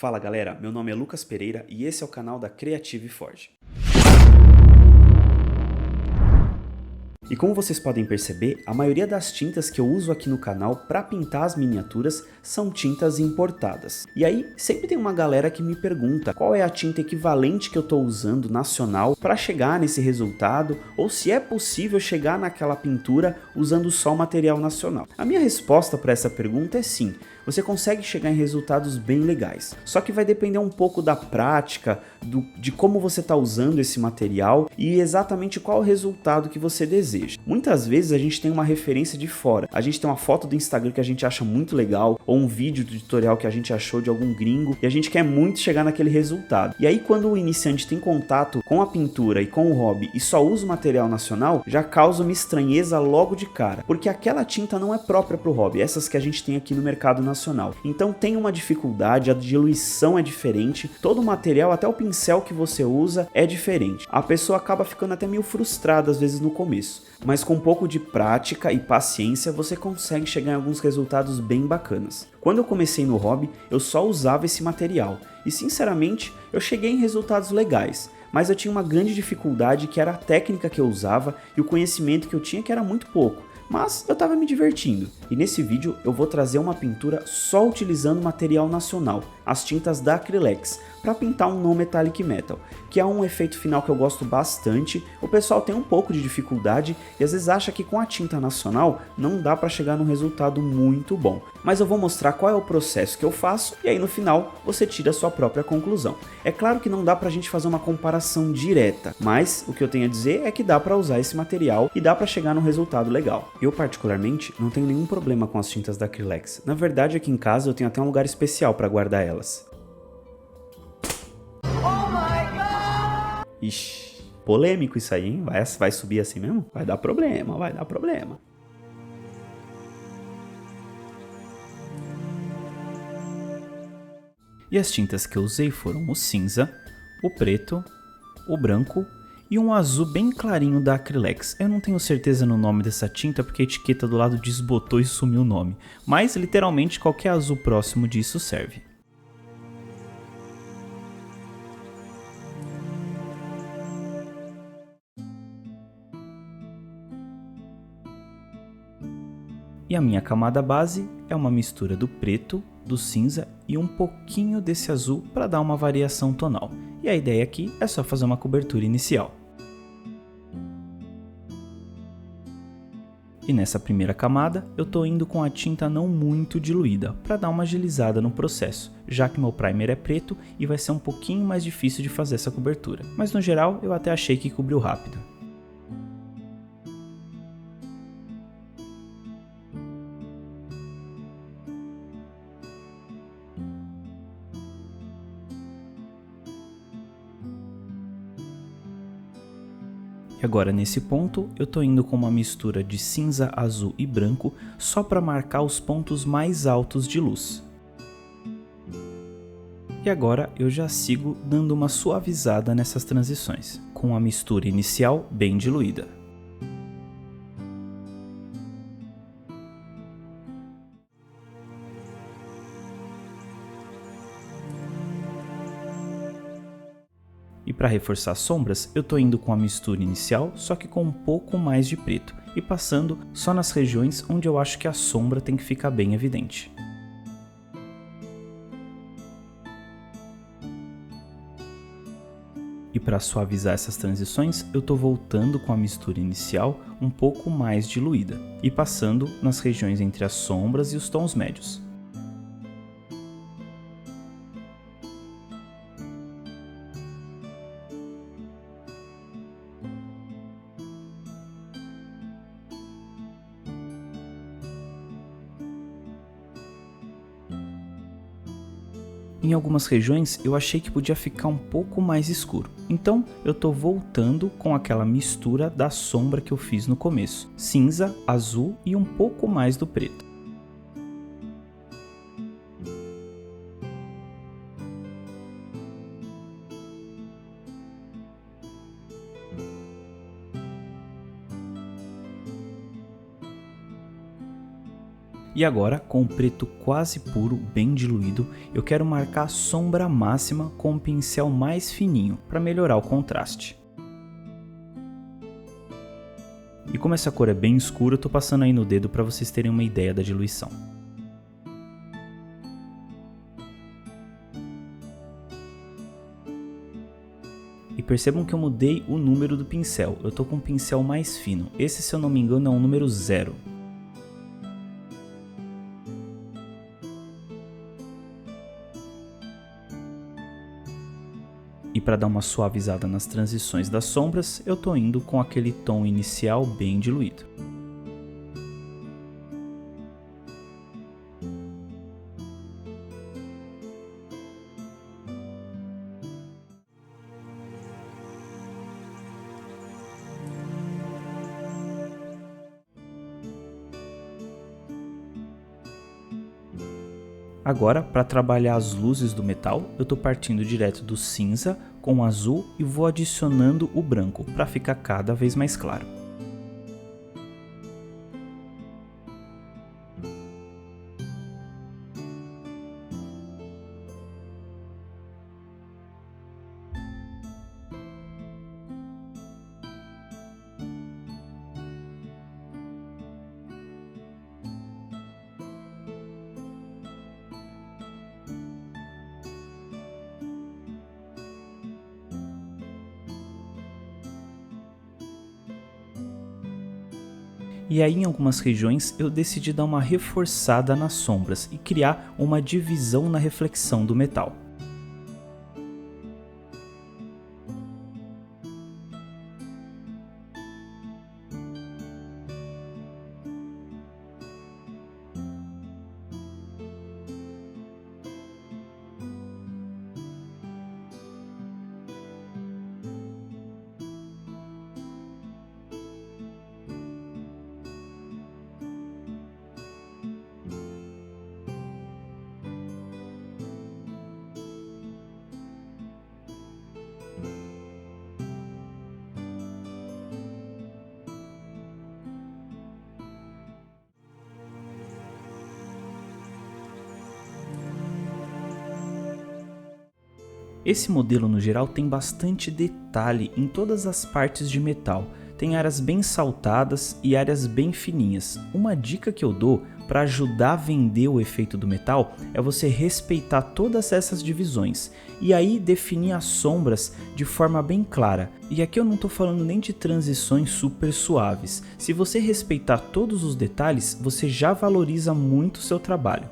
Fala galera, meu nome é Lucas Pereira e esse é o canal da Creative Forge. E como vocês podem perceber, a maioria das tintas que eu uso aqui no canal para pintar as miniaturas são tintas importadas. E aí sempre tem uma galera que me pergunta qual é a tinta equivalente que eu estou usando nacional para chegar nesse resultado, ou se é possível chegar naquela pintura usando só o material nacional. A minha resposta para essa pergunta é sim. Você consegue chegar em resultados bem legais, só que vai depender um pouco da prática, de como você está usando esse material e exatamente qual o resultado que você deseja. Muitas vezes a gente tem uma referência de fora, a gente tem uma foto do Instagram que a gente acha muito legal, ou um vídeo do tutorial que a gente achou de algum gringo, e a gente quer muito chegar naquele resultado. E aí quando o iniciante tem contato com a pintura e com o hobby e só usa o material nacional, já causa uma estranheza logo de cara, porque aquela tinta não é própria para o hobby, essas que a gente tem aqui no mercado nacional. Então tem uma dificuldade, a diluição é diferente, todo o material, até o pincel que você usa é diferente. A pessoa acaba ficando até meio frustrada às vezes no começo, mas com um pouco de prática e paciência você consegue chegar em alguns resultados bem bacanas. Quando eu comecei no hobby, eu só usava esse material e sinceramente eu cheguei em resultados legais, mas eu tinha uma grande dificuldade que era a técnica que eu usava e o conhecimento que eu tinha que era muito pouco. Mas eu estava me divertindo, e nesse vídeo eu vou trazer uma pintura só utilizando material nacional, as tintas da Acrylex, para pintar um No Metallic Metal, que é um efeito final que eu gosto bastante. O pessoal tem um pouco de dificuldade e às vezes acha que com a tinta nacional não dá para chegar num resultado muito bom, mas eu vou mostrar qual é o processo que eu faço e aí no final você tira a sua própria conclusão. É claro que não dá pra gente fazer uma comparação direta, mas o que eu tenho a dizer é que dá para usar esse material e dá para chegar num resultado legal. Eu particularmente não tenho nenhum problema com as tintas da Acrylex, na verdade aqui em casa eu tenho até um lugar especial para guardar elas. Ixi, polêmico isso aí, hein? Vai subir assim mesmo? Vai dar problema, vai dar problema. E as tintas que eu usei foram o cinza, o preto, o branco e um azul bem clarinho da Acrylex. Eu não tenho certeza no nome dessa tinta porque a etiqueta do lado desbotou e sumiu o nome, mas literalmente qualquer azul próximo disso serve. E a minha camada base é uma mistura do preto, do cinza e um pouquinho desse azul para dar uma variação tonal. E a ideia aqui é só fazer uma cobertura inicial. E nessa primeira camada eu estou indo com a tinta não muito diluída para dar uma agilizada no processo, já que meu primer é preto e vai ser um pouquinho mais difícil de fazer essa cobertura. Mas no geral eu até achei que cobriu rápido. E agora nesse ponto eu tô indo com uma mistura de cinza, azul e branco só para marcar os pontos mais altos de luz. E agora eu já sigo dando uma suavizada nessas transições, com a mistura inicial bem diluída. E para reforçar as sombras, eu tô indo com a mistura inicial, só que com um pouco mais de preto, e passando só nas regiões onde eu acho que a sombra tem que ficar bem evidente. E para suavizar essas transições, eu tô voltando com a mistura inicial um pouco mais diluída, e passando nas regiões entre as sombras e os tons médios. Em algumas regiões eu achei que podia ficar um pouco mais escuro, então eu tô voltando com aquela mistura da sombra que eu fiz no começo, cinza, azul e um pouco mais do preto. E agora, com o preto quase puro, bem diluído, eu quero marcar a sombra máxima com um pincel mais fininho, para melhorar o contraste. E como essa cor é bem escura, eu estou passando aí no dedo para vocês terem uma ideia da diluição. E percebam que eu mudei o número do pincel, eu estou com um pincel mais fino, esse se eu não me engano é o número 0. E para dar uma suavizada nas transições das sombras, eu estou indo com aquele tom inicial bem diluído. Agora, para trabalhar as luzes do metal, eu estou partindo direto do cinza com o azul e vou adicionando o branco para ficar cada vez mais claro. E aí em algumas regiões eu decidi dar uma reforçada nas sombras e criar uma divisão na reflexão do metal. Esse modelo no geral tem bastante detalhe em todas as partes de metal, tem áreas bem saltadas e áreas bem fininhas. Uma dica que eu dou para ajudar a vender o efeito do metal é você respeitar todas essas divisões e aí definir as sombras de forma bem clara. E aqui eu não estou falando nem de transições super suaves, se você respeitar todos os detalhes, você já valoriza muito o seu trabalho.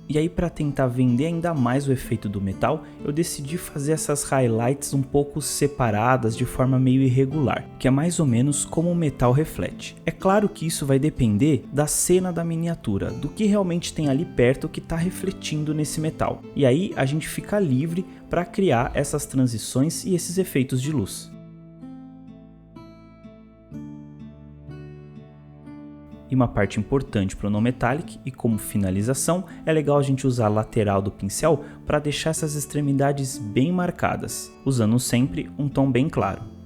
E aí para tentar vender ainda mais o efeito do metal, eu decidi fazer essas highlights um pouco separadas de forma meio irregular, que é mais ou menos como o metal reflete. É claro que isso vai depender da cena da miniatura, do que realmente tem ali perto que está refletindo nesse metal. E aí a gente fica livre para criar essas transições e esses efeitos de luz. E uma parte importante para o No Metallic e como finalização, é legal a gente usar a lateral do pincel para deixar essas extremidades bem marcadas, usando sempre um tom bem claro.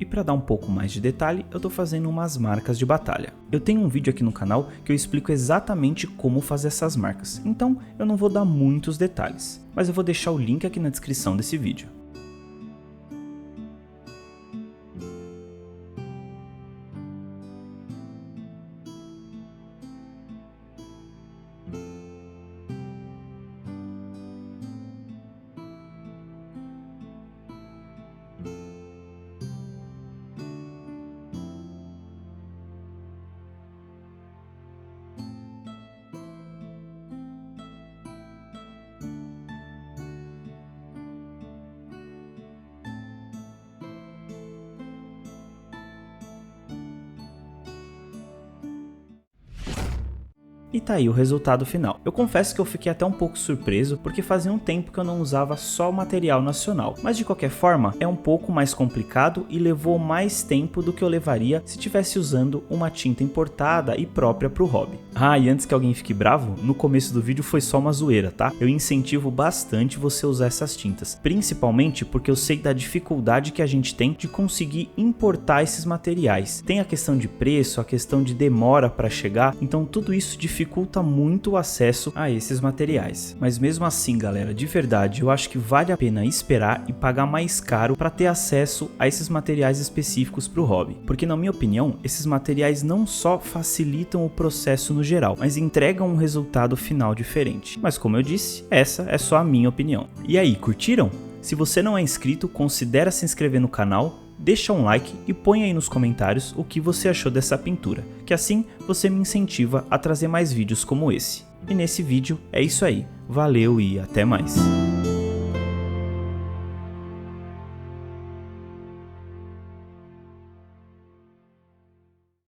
E para dar um pouco mais de detalhe, eu estou fazendo umas marcas de batalha. Eu tenho um vídeo aqui no canal que eu explico exatamente como fazer essas marcas, então eu não vou dar muitos detalhes, mas eu vou deixar o link aqui na descrição desse vídeo. E tá aí o resultado final. Eu confesso que eu fiquei até um pouco surpreso, porque fazia um tempo que eu não usava só o material nacional. Mas de qualquer forma, é um pouco mais complicado e levou mais tempo do que eu levaria se estivesse usando uma tinta importada e própria para o hobby. Ah, e antes que alguém fique bravo, no começo do vídeo foi só uma zoeira, tá? Eu incentivo bastante você usar essas tintas, principalmente porque eu sei da dificuldade que a gente tem de conseguir importar esses materiais. Tem a questão de preço, a questão de demora para chegar, então tudo isso dificulta muito o acesso a esses materiais. Mas mesmo assim, galera, de verdade, eu acho que vale a pena esperar e pagar mais caro para ter acesso a esses materiais específicos para o hobby, porque na minha opinião, esses materiais não só facilitam o processo no geral, mas entregam um resultado final diferente. Mas como eu disse, essa é só a minha opinião. E aí, curtiram? Se você não é inscrito, considere se inscrever no canal, deixa um like e põe aí nos comentários o que você achou dessa pintura, que assim você me incentiva a trazer mais vídeos como esse. E nesse vídeo é isso aí, valeu e até mais!